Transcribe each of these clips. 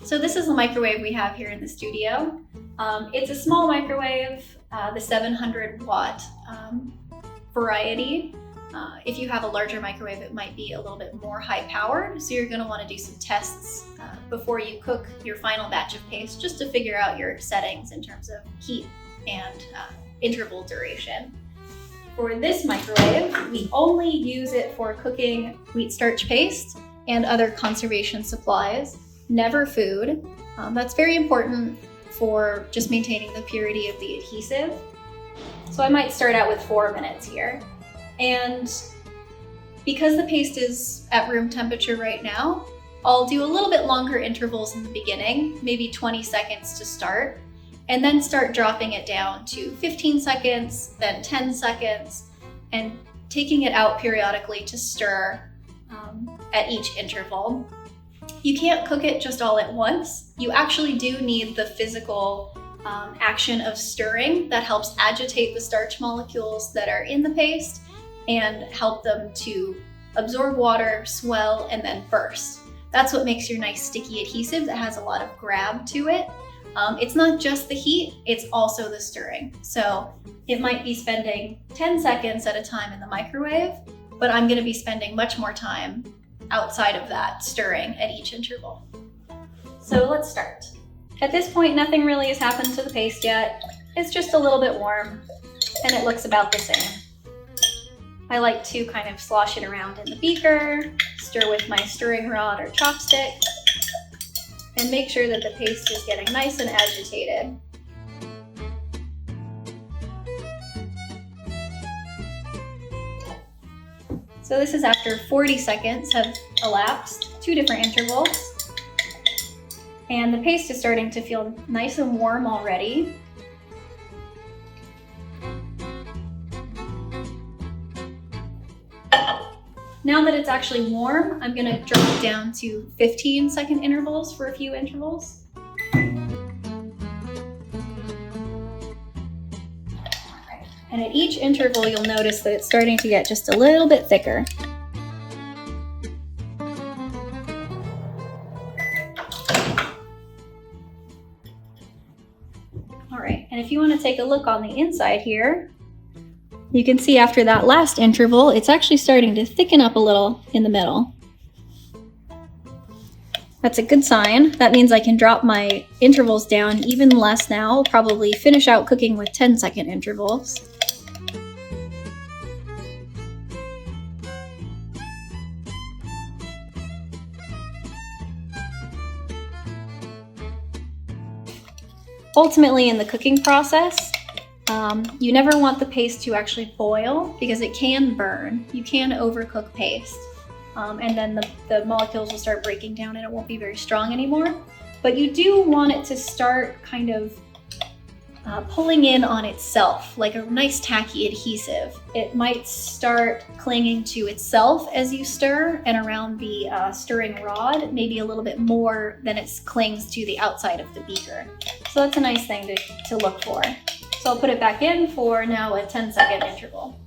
So this is the microwave we have here in the studio. It's a small microwave, the 700 watt variety. If you have a larger microwave, it might be a little bit more high powered. So you're going to want to do some tests before you cook your final batch of paste, just to figure out your settings in terms of heat and interval duration. For this microwave, we only use it for cooking wheat starch paste and other conservation supplies, never food. That's very important for just maintaining the purity of the adhesive. So I might start out with 4 minutes here. And because the paste is at room temperature right now, I'll do a little bit longer intervals in the beginning, maybe 20 seconds to start, and then start dropping it down to 15 seconds, then 10 seconds, and taking it out periodically to stir at each interval. You can't cook it just all at once. You actually do need the physical action of stirring that helps agitate the starch molecules that are in the paste and help them to absorb water, swell, and then burst. That's what makes your nice sticky adhesive that has a lot of grab to it. It's not just the heat, it's also the stirring. So it might be spending 10 seconds at a time in the microwave, but I'm gonna be spending much more time outside of that stirring at each interval. So let's start. At this point, nothing really has happened to the paste yet. It's just a little bit warm and it looks about the same. I like to kind of slosh it around in the beaker, stir with my stirring rod or chopstick, and make sure that the paste is getting nice and agitated. So this is after 40 seconds have elapsed, 2 different intervals. And the paste is starting to feel nice and warm already. Now that it's actually warm, I'm gonna drop it down to 15-second intervals for a few intervals. And at each interval, you'll notice that it's starting to get just a little bit thicker. All right, and if you want to take a look on the inside here, you can see after that last interval, it's actually starting to thicken up a little in the middle. That's a good sign. That means I can drop my intervals down even less now. I'll probably finish out cooking with 10-second intervals. Ultimately, in the cooking process, you never want the paste to actually boil because it can burn. You can overcook paste, and then the molecules will start breaking down and it won't be very strong anymore. But you do want it to start kind of pulling in on itself, like a nice tacky adhesive. It might start clinging to itself as you stir and around the stirring rod, maybe a little bit more than it clings to the outside of the beaker. So that's a nice thing to look for. So I'll put it back in for now a 10-second interval.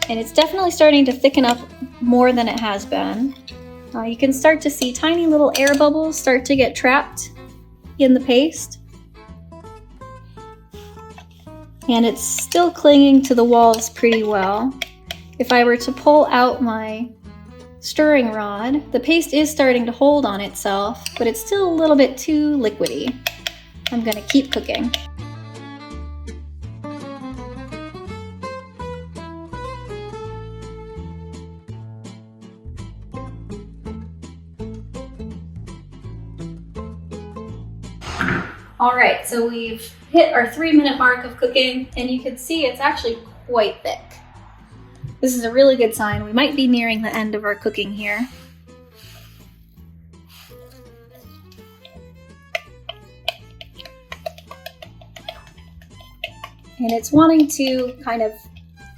And it's definitely starting to thicken up more than it has been. You can start to see tiny little air bubbles start to get trapped in the paste. And it's still clinging to the walls pretty well. If I were to pull out my stirring rod, the paste is starting to hold on itself, but it's still a little bit too liquidy. I'm gonna keep cooking. All right, so we've hit our 3-minute mark of cooking, and you can see it's actually quite thick. This is a really good sign. We might be nearing the end of our cooking here. And it's wanting to kind of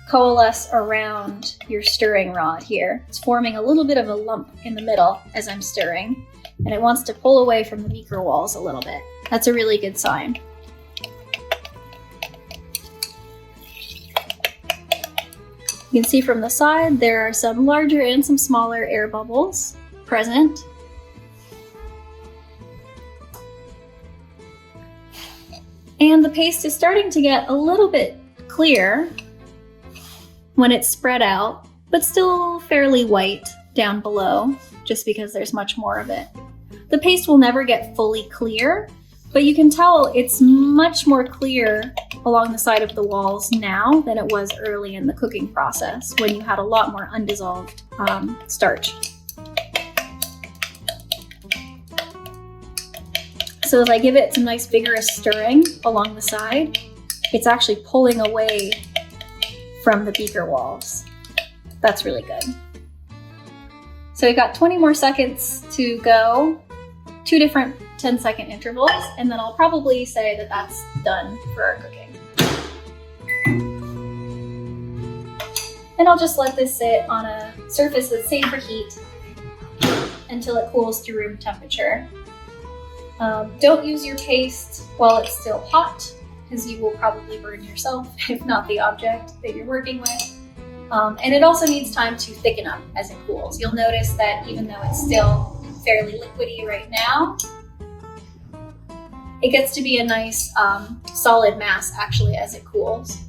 coalesce around your stirring rod here. It's forming a little bit of a lump in the middle as I'm stirring, and it wants to pull away from the beaker walls a little bit. That's a really good sign. You can see from the side there are some larger and some smaller air bubbles present. And the paste is starting to get a little bit clear when it's spread out, but still fairly white down below, just because there's much more of it. The paste will never get fully clear, but you can tell it's much more clear along the side of the walls now than it was early in the cooking process when you had a lot more undissolved starch. So as I give it some nice vigorous stirring along the side, it's actually pulling away from the beaker walls. That's really good. So we've got 20 more seconds to go, 2 different 10-second intervals, and then I'll probably say that that's done for our cooking. And I'll just let this sit on a surface that's safe for heat until it cools to room temperature. Don't use your paste while it's still hot, because you will probably burn yourself, if not the object that you're working with. And it also needs time to thicken up as it cools. You'll notice that even though it's still fairly liquidy right now, it gets to be a nice solid mass actually as it cools.